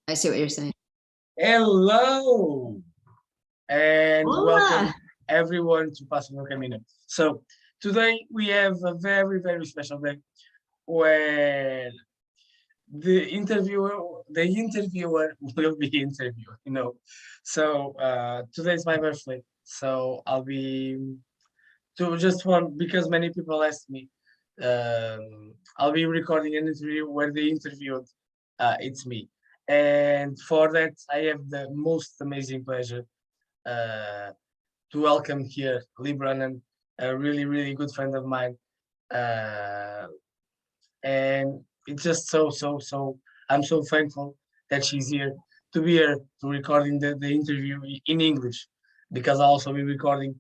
I see what you're saying. Hello and Hola. welcome everyone to Pasos del Camino. So today we have a very, very special day where the interviewer will be interviewed, So today is my birthday. So I'll be to just one because many people asked me. I'll be recording an interview where they interviewed it's me. And for that, I have the most amazing pleasure uh, to welcome here LEIGH BRENNAN, a really, really good friend of mine. Uh, and it's just I'm so thankful that she's here to be here to recording the interview in English because I'll also be recording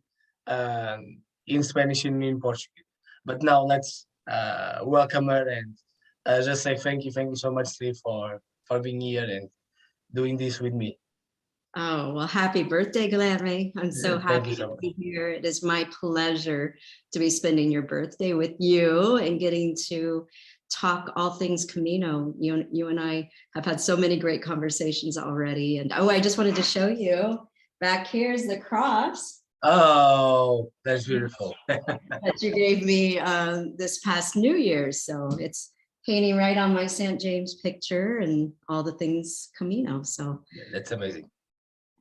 in Spanish and in Portuguese. But now let's welcome her and just say thank you so much, Steve, for being here and doing this with me. Oh, well, happy birthday, Guilherme. I'm so Thank you happy to so much. be here. It is my pleasure to be spending your birthday with you and getting to talk all things Camino. You and I have had so many great conversations already. And oh, I just wanted to show you. Back here's the cross Oh, that's beautiful. that you gave me this past New Year's. So it's painting right on my St. James picture and all the things Camino. So Yeah, that's amazing.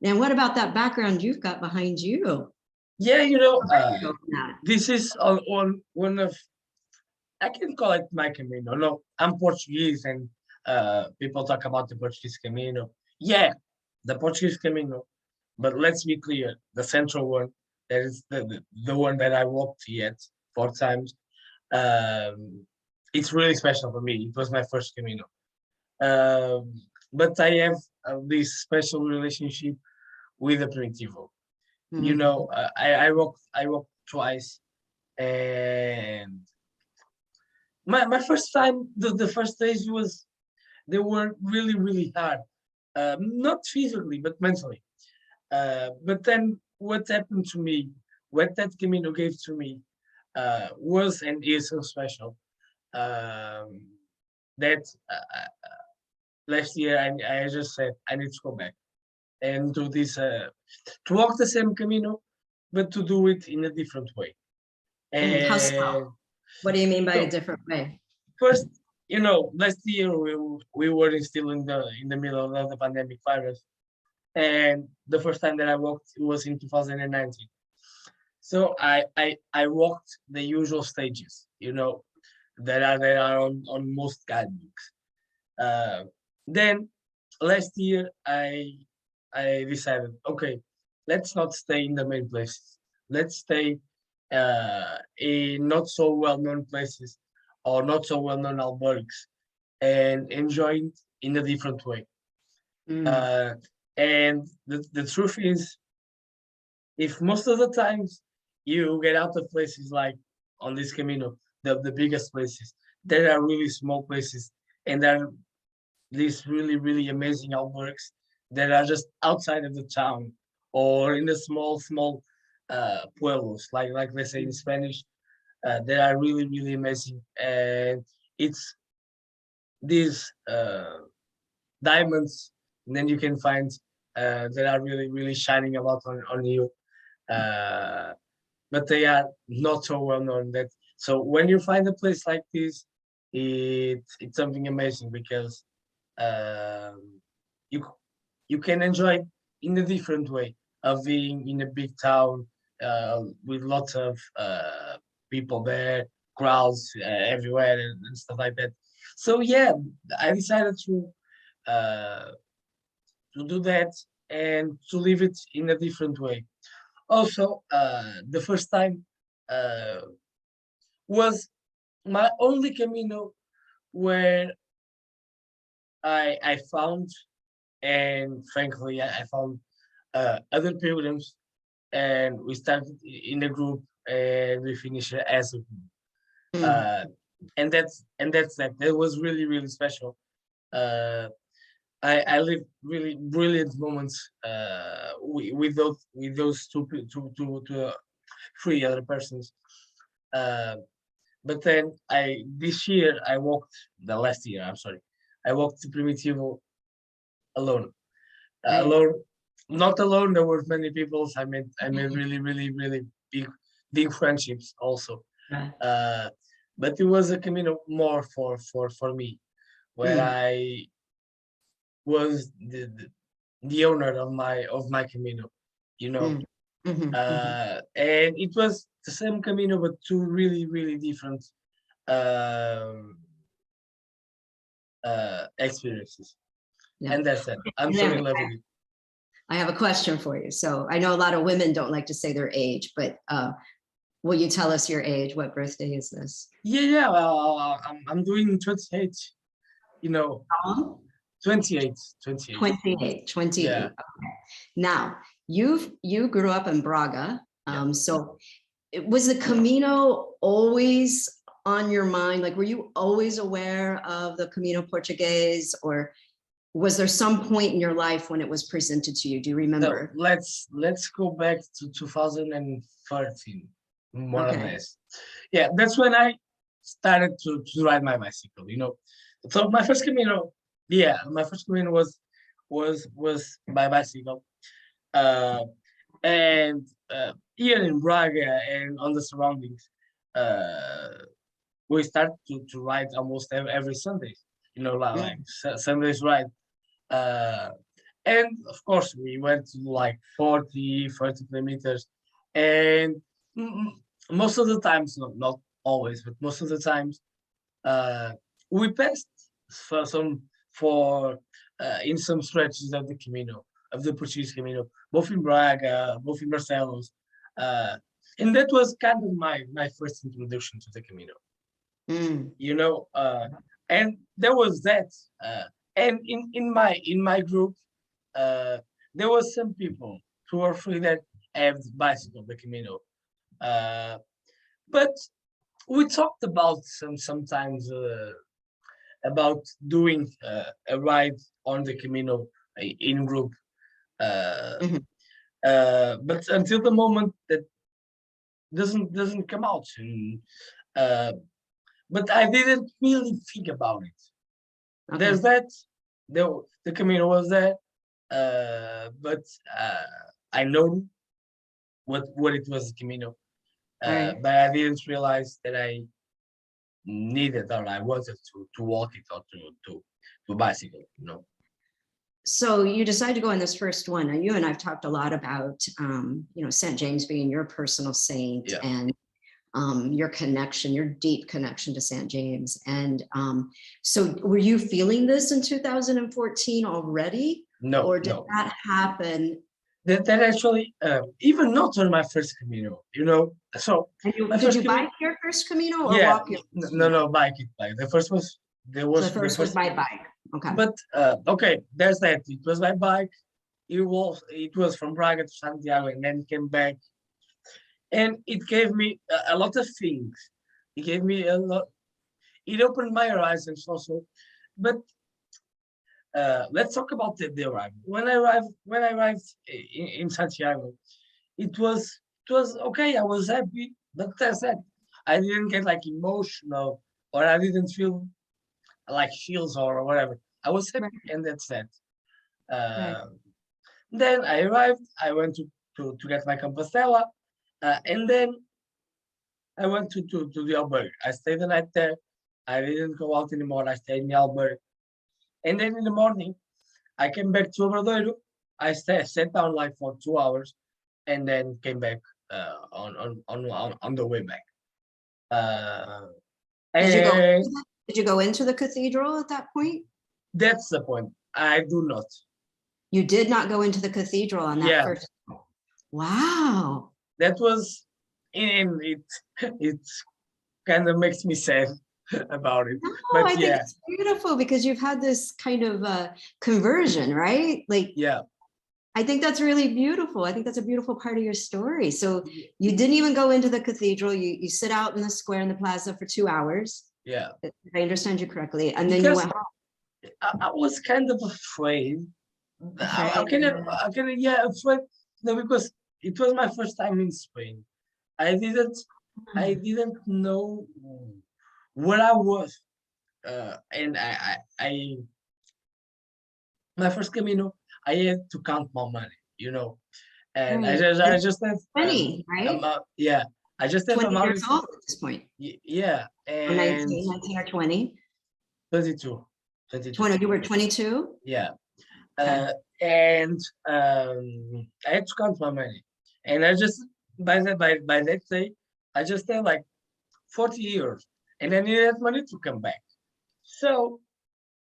and what about that background you've got behind you? Yeah, Go from that. this is on one of I can call it my Camino. No, I'm Portuguese, and people talk about the Portuguese Camino. Yeah, the Portuguese Camino, but let's be clear, the central one, that is the one that I walked yet 4 times. It's really special for me. It was my first Camino. Um, but I have this special relationship with the Primitivo. Mhm. I walked twice, and my first time, the first days they were really, really hard. Not physically, but mentally. But then what happened to me, what that Camino gave to me, was and is so special. Um, that last year I just said I need to go back and do this, to walk the same Camino, but to do it in a different way. How so? And What do you mean by a so different way? first, last year we were still in the middle of the pandemic virus, and the first time that I walked was in 2019. So I walked the usual stages, that are on most guidebooks. Uh, then last year I decided, okay, let's not stay in the main places. Let's stay in not so well known places or not so well known albergs and enjoy it in a different way. Mm. Uh, and the truth is, if most of the times you get out of places like on this Camino, the biggest places, there are really small places, and there are these really, really amazing albergs that are just outside of the town or in the small pueblos, like they say in Spanish. They are really, really amazing, and it's these diamonds. And then you can find that are really, really shining a lot on you. Uh, but they are not so well known. That so when you find a place like this, it's something amazing because um, you you can enjoy in a different way of being in a big town with lots of people there, crowds everywhere, and stuff like that. So yeah, I decided uh, to do that and to live it in a different way. Also, the first time uh, was my only Camino where I found, and frankly, I found other pilgrims, and we started in a group and we finished as a group. Mm. Uh, and that's that. That was really, really special. Uh, I lived really brilliant moments with those three other persons. Uh, but then this year I walked the last year. I'm sorry, I walked the Primitivo alone. Right. Alone, not alone. There were many people. I made really, really, really big friendships also. Yeah. But it was a Camino more for me, where Mm, I was the owner of my Camino, you know. mm, mhm, mhm. And it was the same Camino, but two really, really different um, experiences. Yeah. And that's it. I'm so in Guilherme, love with it. I have a question for you. So I know a lot of women don't like to say their age, but will you tell us your age? What birthday is this? Yeah. Well, I'm doing 28. You know, Oh, 28, 28. 28, Yeah, 28. Okay. Now, you grew up in Braga. yeah. So was the Camino always on your mind? Like, were you always aware of the Camino Portuguese, or was there some point in your life when it was presented to you? Do you So remember? let's go back to 2013, more or Okay. less. Yeah, that's when I started to ride my bicycle. You know, so my first Camino, yeah, my first Camino was by bicycle. Uh, and here in Braga and on the surroundings, uh, we start to ride almost every Sunday. You know, like Mm, Sundays ride. Uh, and of course, we went to like 40 kilometers. And most of the times, not always, but most of the times, uh, we passed for some for in some stretches of the Camino, of the Portuguese Camino, both in Braga, both in Barcelos. Uh, and that was kind of my first introduction to the Camino, mm, you know. And there was that. And in my group, uh, there was some people, 2 or 3, that have bicycle the Camino. Uh, but we talked about sometimes about doing a ride on the Camino in group. Uh, mhm. but until the moment that doesn't come out. And, uh, but I didn't really think about it. There's Okay. that. The Camino was there, but I know what it was, Camino. All right. But I didn't realize that I needed or I wanted to walk it or to bicycle. You know. So you decided to go on this first one. Now, you and I've talked a lot about, St. James being your personal saint, Yeah. and your connection, your deep connection to St. James. And so were you feeling this in 2014 already? No, Or did no. that happen? That actually even not on my first Camino. You know. So And my did first you Camino. bike your first Camino or Yeah. walk your first No, Camino? no, bike it. Bike. The first was there So the was the first was first. by bike. Okay. But okay, there's that. It was by bike. It was from Braga to Santiago and then came back, and it gave me a lot of things. It gave me a lot. It opened my horizons also. But let's talk about the arrival. When I arrived in Santiago, it was okay. I was happy, but that's that. I didn't get like emotional, or I didn't feel like feels or whatever. I was happy, Right, and that's that. right. Uh, Then I arrived. I went to get my Compostela, and then I went to the albergue. I stayed the night there. I didn't go out anymore. I stayed in the albergue, and then in the morning I came back to Obradoiro. Sat down like for 2 hours, and then came back on the way back. Uh, Did you go, and did you go into the cathedral at that point? that's the point. I do not. You did not go into the cathedral on that Yeah, first. Wow. that was, and it kind of makes me sad about it. No, But I think yeah, it's beautiful because you've had this kind of conversion, right? Like, yeah, I think that's really beautiful. I think that's a beautiful part of your story. So you didn't even go into the cathedral. You sit out in the square in the plaza for 2 hours, yeah. if I understand you correctly, and then you Because went home. I was kind of afraid. How Afraid. can yeah, afraid. No, because it was my first time in Spain. I didn't, I didn't know where I was, and I my first Camino, I had to count my money, and Right. I just have 20, right? yeah, I just have 20 amount years old at this point. yeah, Or and 19 or 20. 22, 22, 20, you were 22? yeah, Okay. and I had to count my money, and I just by that day, I just had like 40 euros, and I needed that money to come back. So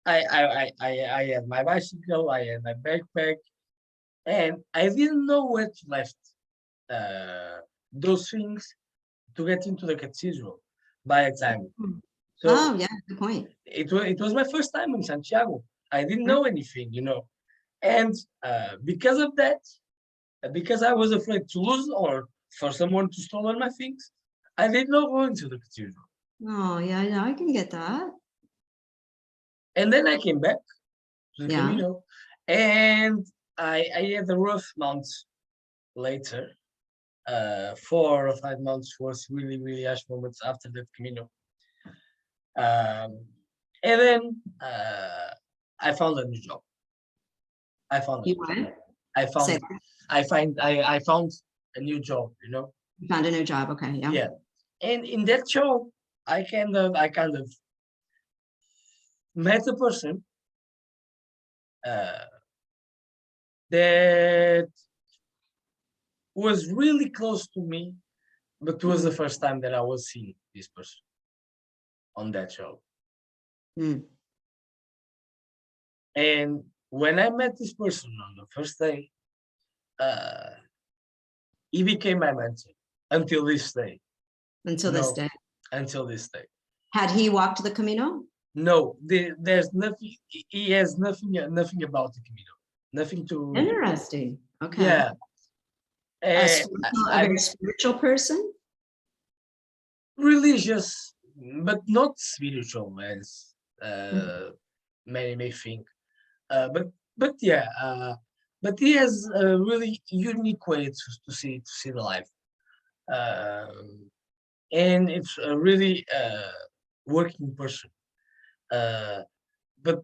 I had my bicycle, I had my backpack, and I didn't know where to left those things to get into the cathedral by the time. So Oh, yeah, good point. it was my first time in Santiago. I didn't Mhm. know anything, and because of that, because I was afraid to lose or for someone to steal my things, I did not go into the cathedral. Oh, yeah, I can get that. And then I came back to the Yeah. Camino, and I had a rough month later. 4 or 5 months was really, really harsh moments after that Camino. And then I found a new job. I found a You new job. what? I Say found that. I found a new job. You found a new job. Okay, yeah. Yeah. And in that job, I kind of met a person uh, that was really close to me, but it was the first time that I was seeing this person on that job. Mm. And when I met this person on the first day, uh, he became my mentor until this day. Until this day. Until this day. Had he walked the Camino? No, there's nothing. He has nothing about the Camino. Nothing to. Interesting. Okay. Yeah. A I'm very spiritual person? religious, but not spiritual as Mhm. many may think. But yeah, but he has a really unique way to see the life, and it's a really working person. But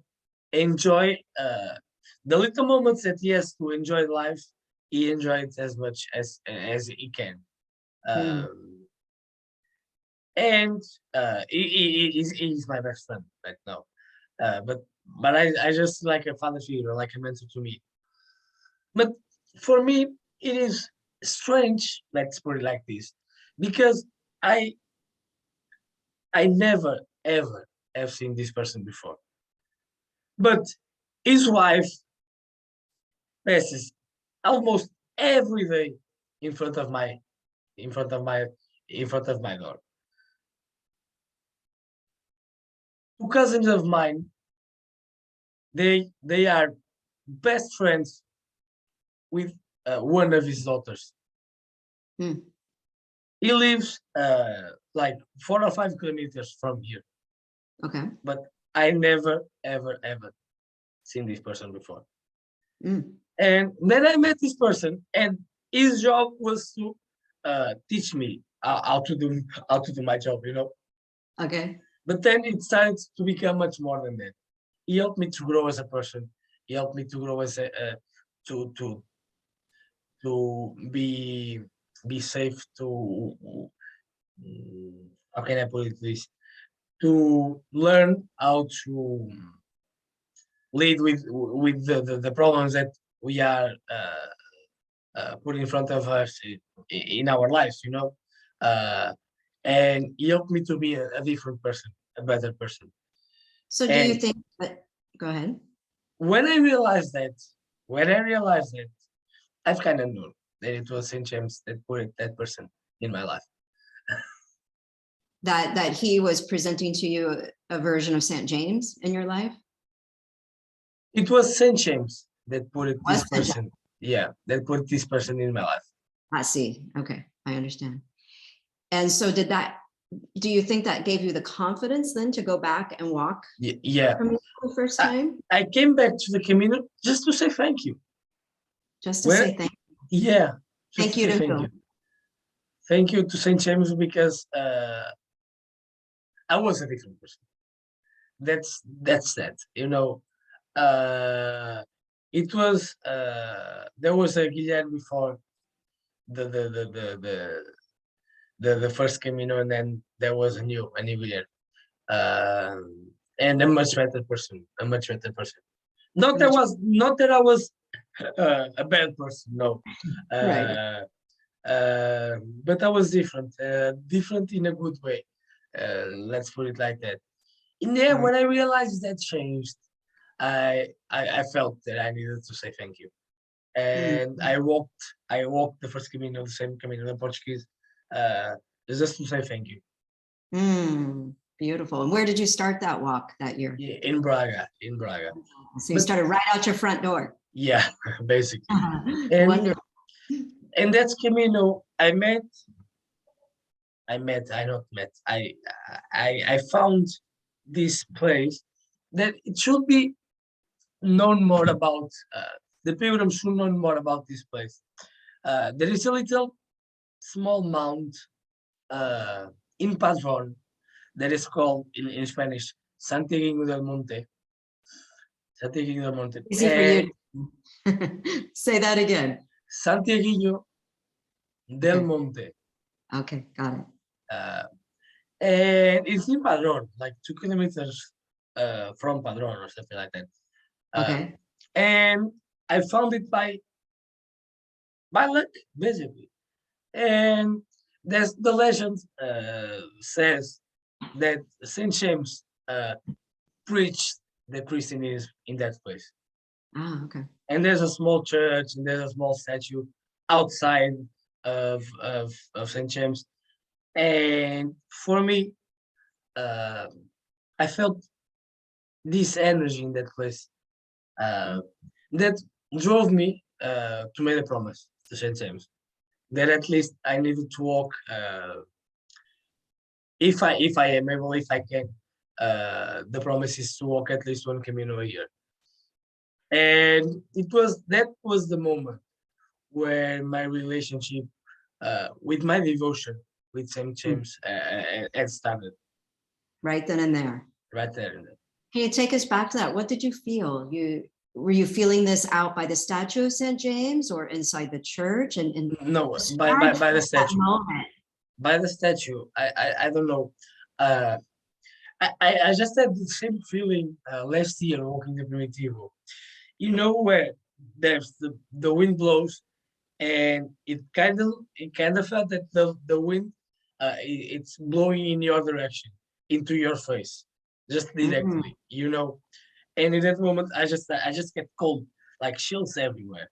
enjoy the little moments that he has to enjoy life. He enjoys as much as he can. Mm. Um, and he's my best friend right now. But I just like a father figure, like a mentor to me. But for me, it is strange, let's put it like this, because I I never ever have seen this person before. But his wife passes almost every day in front of my in front of my in front of my door. Two cousins of mine, they are best friends with one of his daughters. Mm. He lives like 4 or 5 kilometers from here, Okay. but I never ever seen this person before. Mm. And then I met this person, and his job was to teach me how to do my job. Okay. But then it started to become much more than that. He helped me to grow as a person. He helped me to grow as a to be safe to how can I put it this to learn how to lead with the problems that we are put in front of us in our lives. Uh, and he helped me to be a different person, a better person. So do you And think that, go ahead. when I realized that, I've kind of known that it was Saint James that put that person in my life. That he was presenting to you a version of St. James in your life? It was Saint James that put this Was St. James? person, yeah, that put this person in my life. I see. Okay, I understand. And so do you think that gave you the confidence then to go back and walk Yeah, for the first time? I came back to the Camino just to say thank you. Just to say thank you. Yeah, just Thank to you say to thank who? you. Thank you to Saint James because I was a different person. That's that. it was there was a Guilherme before the the the the the the first Camino, and then there was a new Guilherme, and a much better person, a much better person. Not that I was a bad person, no. Right. But I was different, different in a good way. Let's put it like that. In the end, Right. when I realized that changed, I felt that I needed to say thank you, Mm. and I walked the first Camino, the same Camino in Portuguese, just to say thank you. Mm. Beautiful. And where did you start that walk that year? Yeah, in Braga, in Braga. So you But started right out your front door. yeah, basically, and Wonderful. and that's Camino. I not met. I found this place that it should be known more about. The pilgrims should know more about this place. There is a little small mount in Padron that is called in Spanish Santiago del Monte. Santiago del Monte. Easy for you. Say that again. Santiago del Okay. Monte. Okay, got it. And it's in Padron, like 2 kilometers from Padron or something like that. Okay. And I found it by luck, basically. And there's the legend says that Saint James preached the Christianism in that place. Ah, okay. And there's a small church and there's a small statue outside of Saint James. And for me, I felt this energy in that place that drove me to make a promise to Saint James that at least I needed to walk if I am able, if I can. The promise is to walk at least 1 Camino a year, and that was the moment where my relationship with my devotion with Saint James had started Right then and there. right there and then. Can you take us back to that? What did you feel? Were you feeling this out by the statue of St. James or inside the church? And No, describe by the that statue. moment. By the statue. I don't know. I just had the same feeling last year walking the Primitivo. You know where there's the wind blows and it kind of felt that the wind it's blowing in your direction into your face just directly, you know. And in that moment I just get cold, like chills everywhere.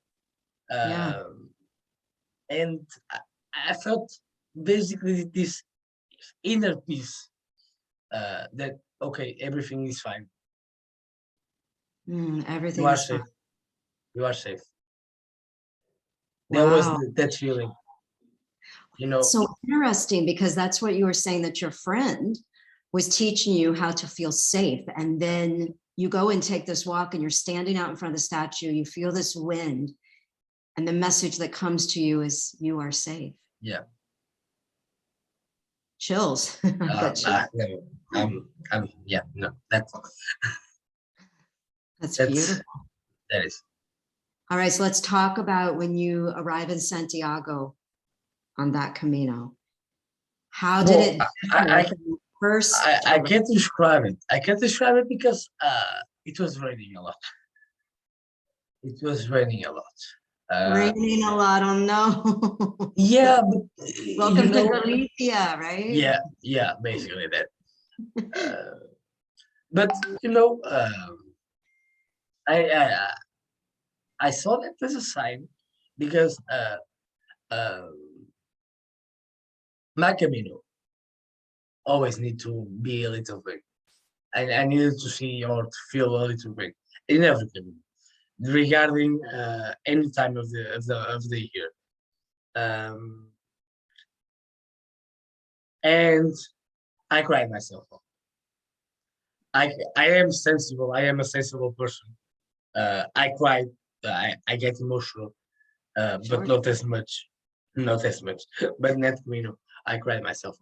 Yeah. And I felt basically this inner peace that okay, everything is fine. You Everything are is fine. safe. You are safe. There was Wow. that feeling, you know. So interesting, because that's what you were saying, that your friend was teaching you how to feel safe. And then you go and take this walk and you're standing out in front of the statue, you feel this wind, and the message that comes to you is you are safe. Yeah. Chills. No, yeah, no, That's beautiful. That is. All right, so let's talk about when you arrive in Santiago on that Camino. How did it first? I can't describe it. I can't describe it because it was raining a lot. It was raining a lot. Raining a lot, oh no. Yeah, but Welcome to Galicia, right? Yeah, basically that. But you know, I saw that as a sign because my Camino always need to be a little big. I needed to see or to feel a little big in every Camino, regarding any time of the year. And I cried myself off. I am sensible. I am a sensible person. I cried. I get emotional, Sure. but not as much. Not as much. But in that Camino, I cried myself.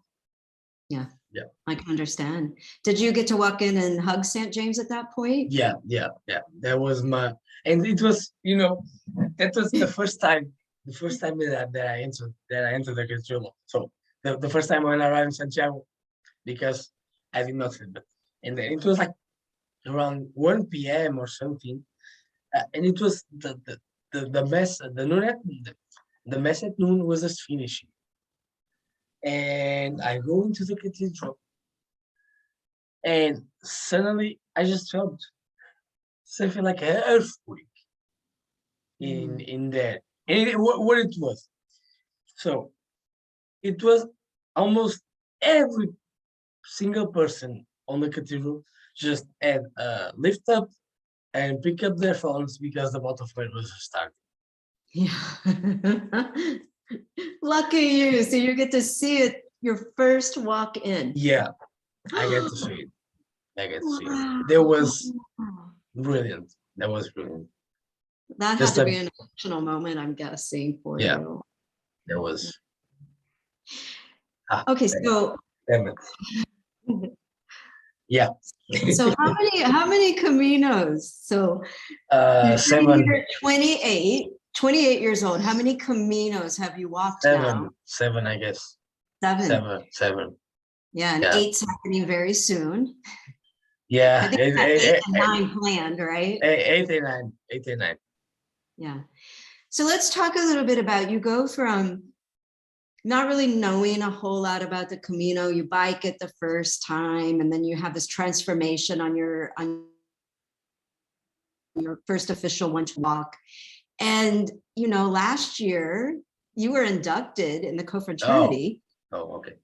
Yeah. Yeah. I can understand. Did you get to walk in and hug St. James at that point? Yeah. That was and it was, that was the first time that I entered the cathedral. So the first time when I arrived in Santiago, because I did not sleep, and then it was like around 1 p.m. or something, and it was the mess the noon at the mess at noon was just finishing, and I go into the cathedral, and suddenly I just felt something like an earthquake in there. And what it was, so it was almost every single person on the cathedral just had lift up and pick up their phones because the butterfly was starting. Yeah. Lucky you. So you get to see it your first walk in. Yeah, I get to see it. I get to see it. Wow. That was brilliant. That was brilliant. That had Just to be an emotional moment, I'm guessing, for Yeah. you. That was Okay, so damn it. Yeah. so how many Caminos? So you're 28 years old. How many Caminos have you walked now? Seven, I guess. Seven. Seven. Yeah, and Yeah. 8's happening very soon. Yeah. I think you have 8 and 9 planned, right? 8 and 9. 8 and 9. Yeah. So let's talk a little bit about, you go from not really knowing a whole lot about the Camino, you bike it the first time, and then you have this transformation on your first official one to walk. And, last year you were inducted in the confraternity. Oh, okay.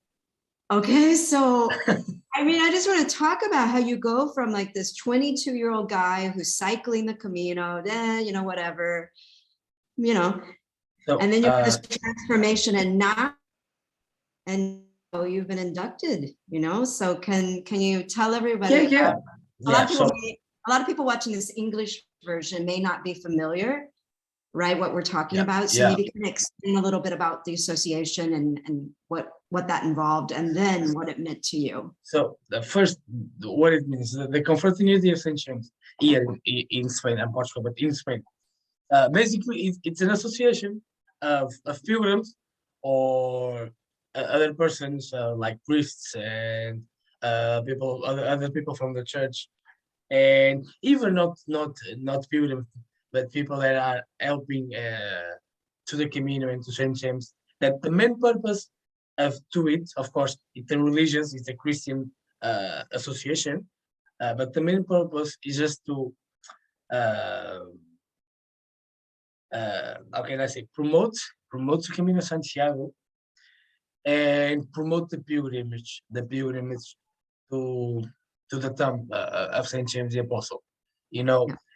Okay, so I just want to talk about how you go from like this 22-year-old guy who's cycling the Camino, whatever, So, and then you have this transformation, and you've been inducted, so can you tell everybody? Yeah. A lot of people watching this English version may not be familiar, right, what we're talking about. So maybe can explain a little bit about the association and what that involved, and then what it meant to you. So the first, what it means, the confraternity of St. James here in Spain and Portugal, but in Spain, basically it's an association of pilgrims or other persons like priests and other people from the church, and even not pilgrims, but people that are helping to the Camino and to St. James. That the main purpose to it, of course, it's a religious, it's a Christian association, but the main purpose is just to how can I say, promote the Camino Santiago and promote the pilgrimage to the tomb of Saint James the Apostle.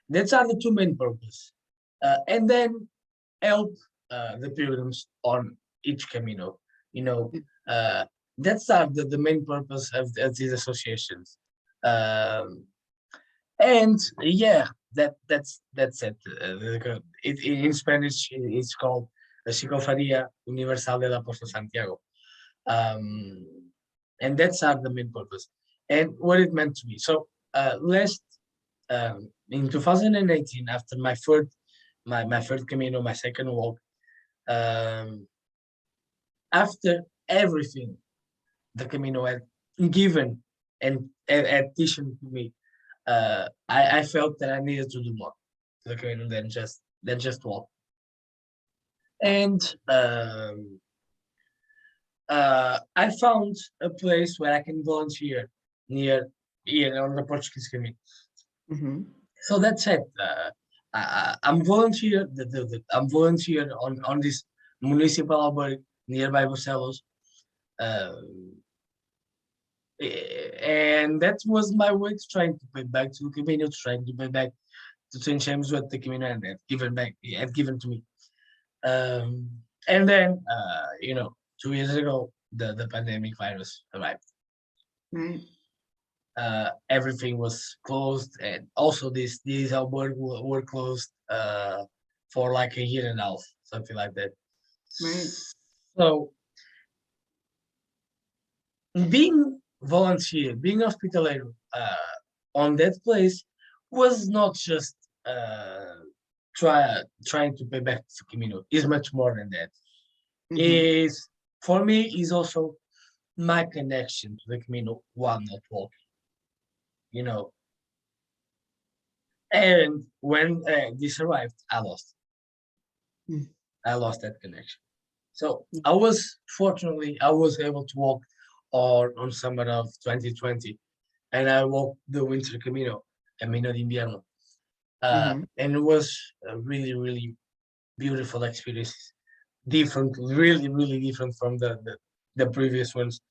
That's are the two main purposes, and then help the pilgrims on each Camino. That's are the main purpose of these associations. And yeah, that's it. In Spanish, it's called the Psicofaria Universal del Apóstol Santiago. And that's are the main purpose and what it meant to me. So last in 2018, after my third Camino, my second walk, after everything the Camino had given and had teached to me, I felt that I needed to do more to the Camino than just walk. And I found a place where I can volunteer near here on the Portuguese Camino. So that's it. I'm volunteer. I'm volunteer on this municipal albergue nearby Barcelos, and that was my way to trying to pay back to the Camino, to trying to pay back to St. James what the Camino had given to me. And then 2 years ago, the pandemic virus arrived. Right. Everything was closed, and also these albergues were closed for like a year and a half, something like that. Right. So being volunteer, being hospitalario on that place was not just trying to pay back to Camino. Is much more than that. Mhm. Is for me is also my connection to the Camino while not walking. You know, and when this arrived, Mm. I lost that connection. So I was able to walk on summer of 2020, and I walked the winter Camino, Camino de Invierno, Mhm. and it was a really really beautiful experience. Different, really really different from the previous ones,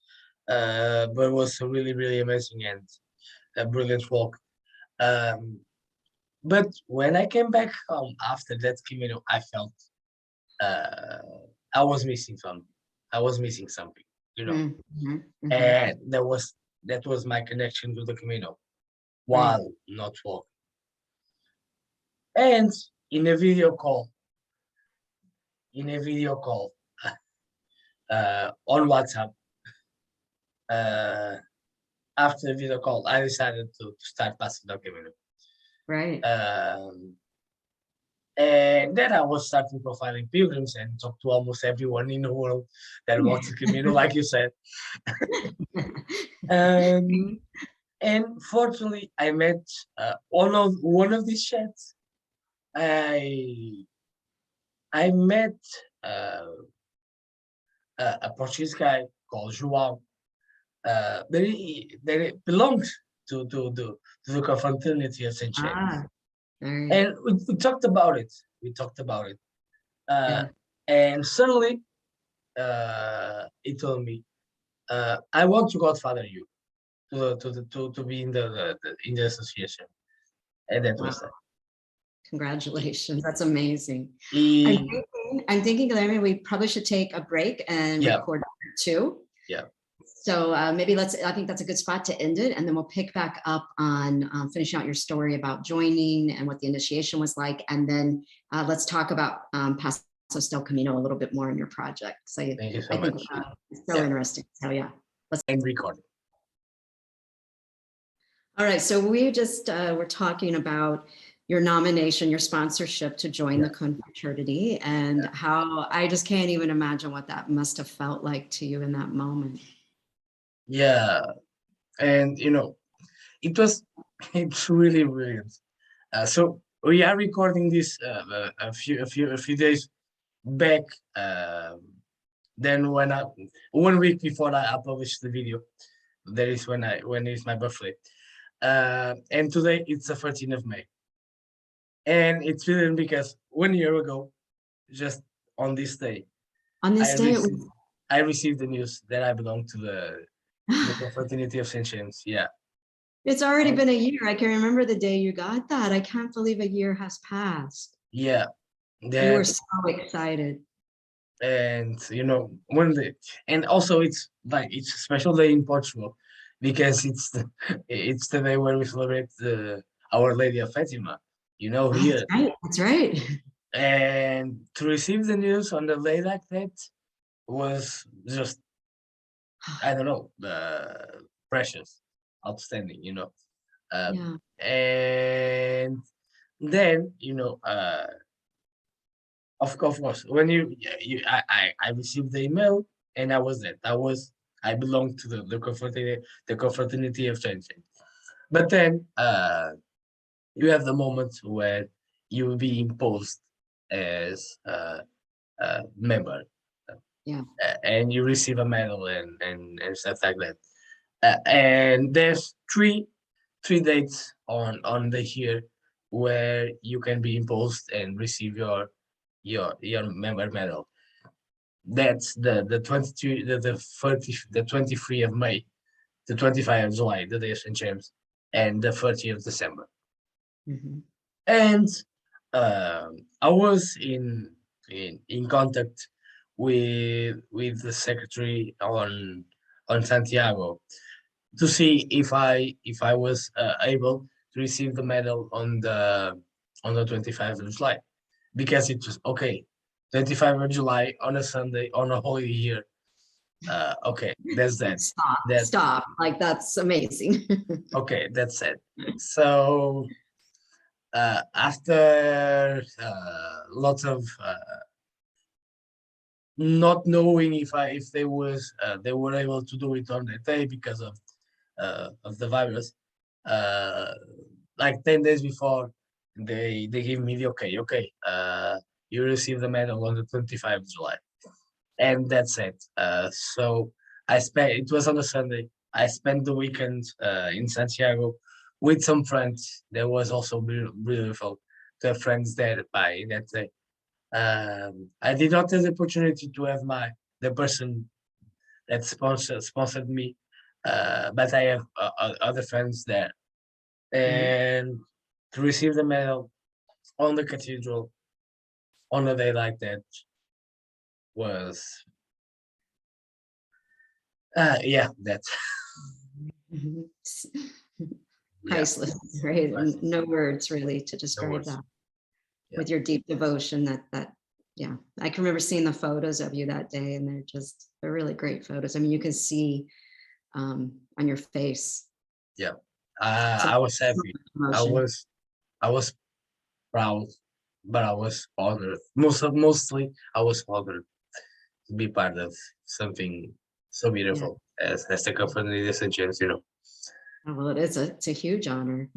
but it was a really really amazing and a brilliant walk. Um, but when I came back home after that Camino, I felt uh, I was missing something. I was missing something, you know. Mhm. Mhm. And that was my connection to the Camino Right. while not walking. And in a video call, in a video call on WhatsApp, uh, after the video call, I decided to start Pasos del Camino. Right. Um, and then I was starting profiling pilgrims and talked to almost everyone in the world that walks the Camino, like you said. Um, and fortunately, I met one of these chats. I I met uh, a Portuguese guy called João. That it belonged to the confraternity of Saint James, Ah, all right. and we talked about it. We talked about it, uh, Yeah. and suddenly he told me, "I want to godfather you to be in in the association," and that Wow. was that. Congratulations. That's amazing. He, I'm thinking, Guilherme, we probably should take a break and yeah, record part two. yeah, So maybe I think that's a good spot to end it. And then we'll pick back up on finishing out your story about joining and what the initiation was like. And then let's talk about Pasos del Camino a little bit more in your project. So thank you I so think much. it's so Yeah, interesting. So yeah. and recording. All right. So we just were talking about your nomination, your sponsorship to join Yeah, the confraternity, and how I just can't even imagine what that must have felt like to you in that moment. yeah, and it was it's really brilliant. So we are recording this a few days back. Then when I 1 week before I published the video, that is when it's my birthday. And today it's the 13th of May, and it's brilliant because 1 year ago, just on this day, On I this day, it received was, I received the news that I belong to the confraternity of Saint James. Yeah. it's already Um, been a year. I can remember the day you got that. I can't believe a year has passed. yeah. You were That so excited. and one day, and also it's like it's a special day in Portugal because it's the day where we celebrate Our Lady of Fatima. Oh, that's Here, right. That's right. and to receive the news on the day like that was just, I don't know, precious, outstanding. Yeah. And then of course, when I received the email, and I was that. I belonged to the confraternity of changing. But then you have the moment where you will be imposed as a member, Yeah. and you receive a medal and stuff like that. And there's three dates on the year where you can be imposed and receive your member medal. That's the 22, the 30, the 23 of May, the 25 of July, the day of St. James, and the 30th of December. Mhm. And I was in contact with the secretary on Santiago to see if I was able to receive the medal on the 25th of July, because it was okay. 25th of July on a Sunday on a holy year. Okay, that's that. Stop. Like, that's amazing. Okay, that's it. So after lots of not knowing if they were able to do it on that day because of the virus, uh, like 10 days before, they give me the okay, you receive the medal on the 25th of July, and that's it. So it was on a Sunday. I spent the weekend in Santiago with some friends. There was also beautiful to have friends there by that day. I did not have the opportunity to have the person that sponsored me, but I have other friends there, and to receive the medal on the cathedral on a day like that was yeah, that's Priceless, right? priceless. No words really to No describe words. that. Yeah. With your deep devotion, yeah, I can remember seeing the photos of you that day, and they're really great photos. I mean, you can see on your face. Yeah, Some I was happy. I emotion. was I was proud, but I was honored. Mostly, I was honored to be part of something so Yeah. beautiful as the company this chance, Oh, well, it's a huge honor.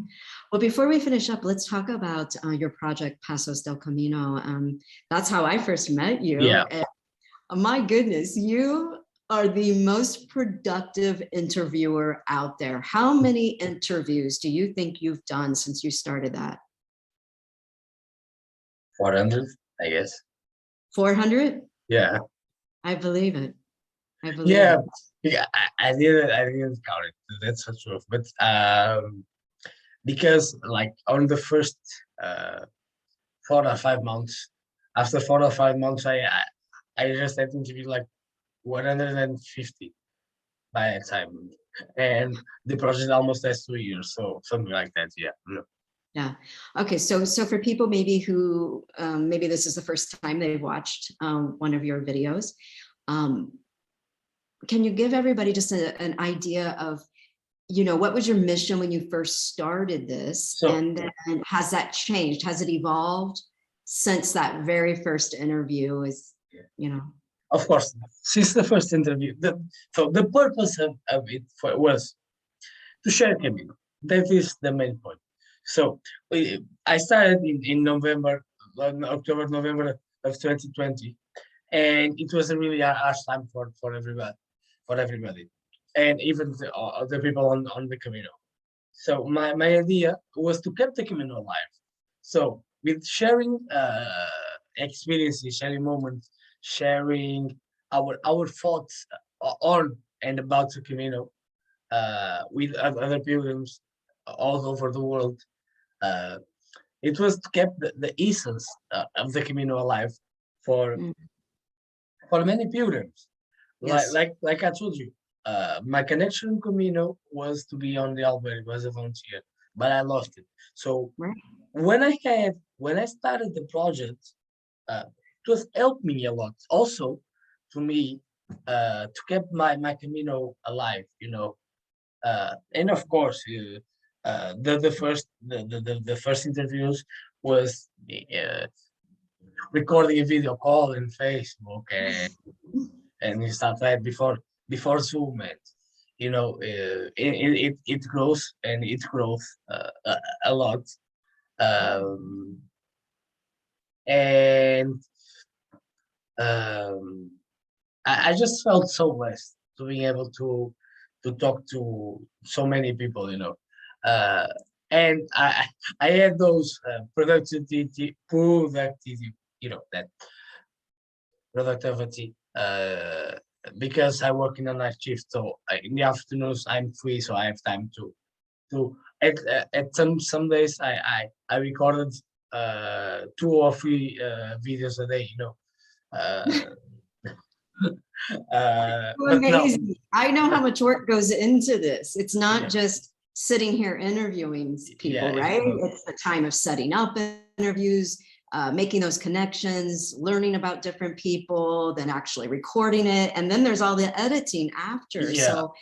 Well, before we finish up, let's talk about your project, Pasos del Camino. That's how I first met you. Yeah. And, my goodness, you are the most productive interviewer out there. How many interviews do you think you've done since you started that? 400, I guess. 400? Yeah. I believe it. I believe Yeah. it. Yeah. I didn't count it. That's for sure. But because like on the first 4 or 5 months, after 4 or 5 months, I just had to interview like 150 by that time, and the project almost has 2 years, so something like that. Yeah. No. Yeah. Okay. So for people maybe who maybe this is the first time they've watched one of your videos, um, can you give everybody just an idea of, what was your mission when you first started this? So And then has that changed? Has it evolved since that very first interview of course, since the first interview, so the purpose of it was to share Camino. That is the main point. So I started in November, October, November of 2020, and it was a really harsh time for everybody, and even the people on the Camino. So my idea was to keep the Camino alive. So with sharing experiences, sharing moments, sharing our thoughts on and about the Camino with other pilgrims all over the world. Uh, it was to keep the essence of the Camino alive for Mm, for many pilgrims. yes. Like I told you, my connection in Camino was to be on the Albergue as a volunteer, but I lost it. So Right. when I started the project, it was helped me a lot. Also, to me, to keep my Camino alive, and of course, the first interviews was recording a video call in Facebook and stuff like before Zoom, and it grows and it grows a lot, um, and um, I just felt so blessed to being able to talk to so many people, uh, and I had those productivity, that productivity, because I work in a night shift, so in the afternoons I'm free, so I have time to at some days I recorded 2 or 3 videos a day, uh, but no, Amazing. I know how much work goes into this. It's not yeah, just sitting here interviewing yeah, people, right? It's the time of setting up interviews, making those connections, learning about different people, then actually recording it. And then there's all the editing after. Yeah. So,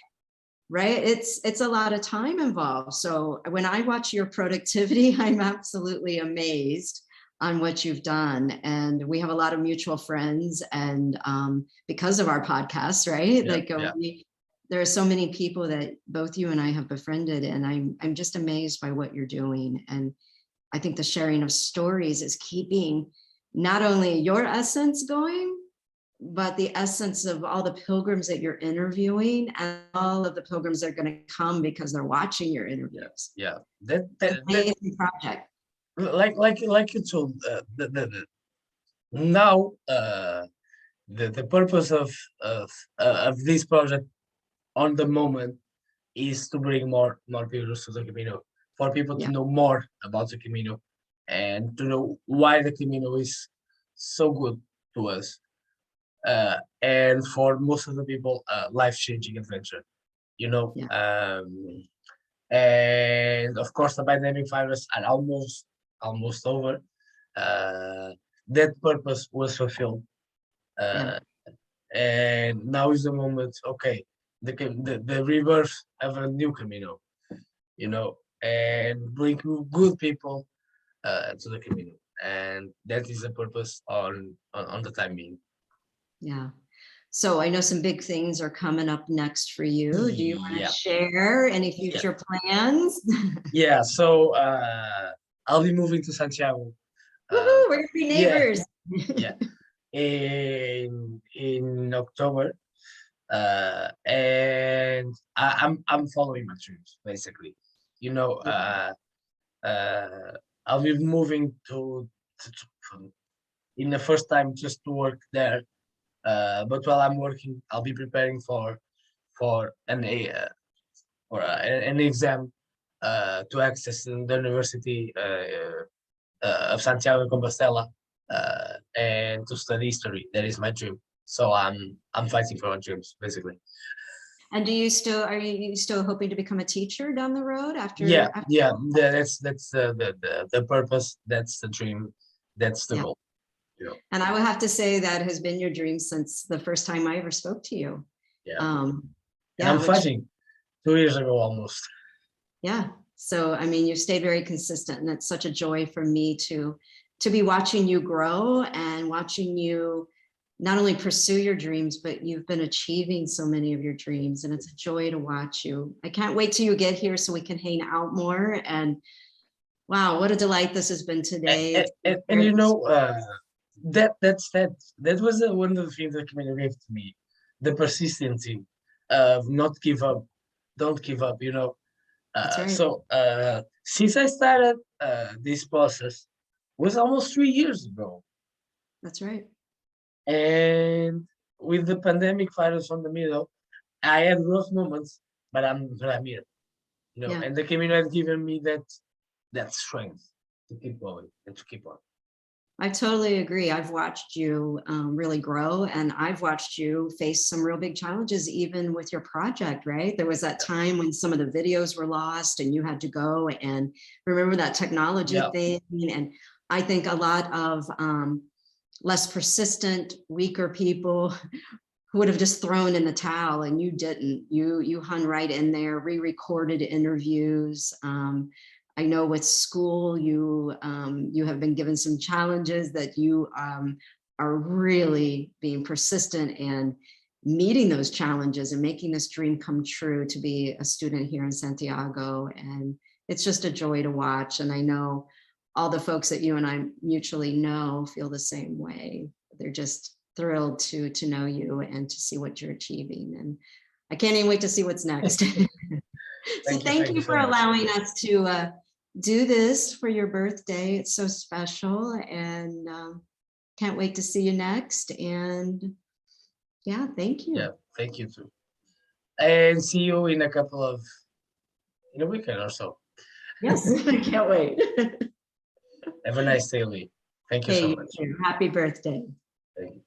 right, it's a lot of time involved. So when I watch your productivity, I'm absolutely amazed on what you've done. And we have a lot of mutual friends, and because of our podcast, right? There are so many people that both you and I have befriended, and I'm just amazed by what you're doing. And I think the sharing of stories is keeping not only your essence going, but the essence of all the pilgrims that you're interviewing, and all of the pilgrims that are going to come because they're watching your interviews. Yeah. Amazing project. Like you told, now the purpose of this project on the moment is to bring more people to the Camino, for people to know more about the Camino, and to know why the Camino is so good to us, and for most of the people, life-changing adventure, and of course the pandemic virus are almost over. That purpose was fulfilled, and now is the moment. Okay, the rebirth of a new Camino, and bring good people to the Camino, and that is the purpose on the time being. Yeah. So I know some big things are coming up next for you. Do you want to share any future plans? Yeah. So I'll be moving to Santiago. Woohoo, we're gonna be neighbors. Yeah. In October. And I'm following my dreams, basically. I'll be moving to in the first time just to work there. But while I'm working, I'll be preparing for an exam to access the University of Santiago de Compostela, and to study history. That is my dream. So I'm fighting for my dreams, basically. And are you still hoping to become a teacher down the road after? Yeah. That's the purpose. That's the dream. That's the goal. And I would have to say that has been your dream since the first time I ever spoke to you. And I'm fighting 2 years ago almost. Yeah. So I mean, you stayed very consistent, and it's such a joy for me to be watching you grow and watching you not only pursue your dreams, but you've been achieving so many of your dreams, and it's a joy to watch you. I can't wait till you get here so we can hang out more. And wow, what a delight this has been today. And that was one of the things that Camino gave to me, the persistency of not give up, don't give up. That's right. So since I started this process, was almost 3 years ago. That's right. And with the pandemic virus on the middle, I had rough moments, but I'm here, and the Camino has given me that strength to keep going and to keep on. I totally agree. I've watched you really grow, and I've watched you face some real big challenges, even with your project, right? There was that time when some of the videos were lost and you had to go and remember that technology thing. And I think a lot of less persistent, weaker people who would have just thrown in the towel, and you didn't. You hung right in there, re-recorded interviews. I know with school, you have been given some challenges that you are really being persistent and meeting those challenges and making this dream come true to be a student here in Santiago. And it's just a joy to watch. And I know all the folks that you and I mutually know feel the same way. They're just thrilled to know you and to see what you're achieving. And I can't even wait to see what's next. So thank you for allowing us to do this for your birthday. It's so special, and can't wait to see you next. And yeah, thank you. Yeah, thank you too. And see you in a weekend or so. Yes, I can't wait. Have a nice day, Lee. Thank you so much. Happy birthday. Thank you.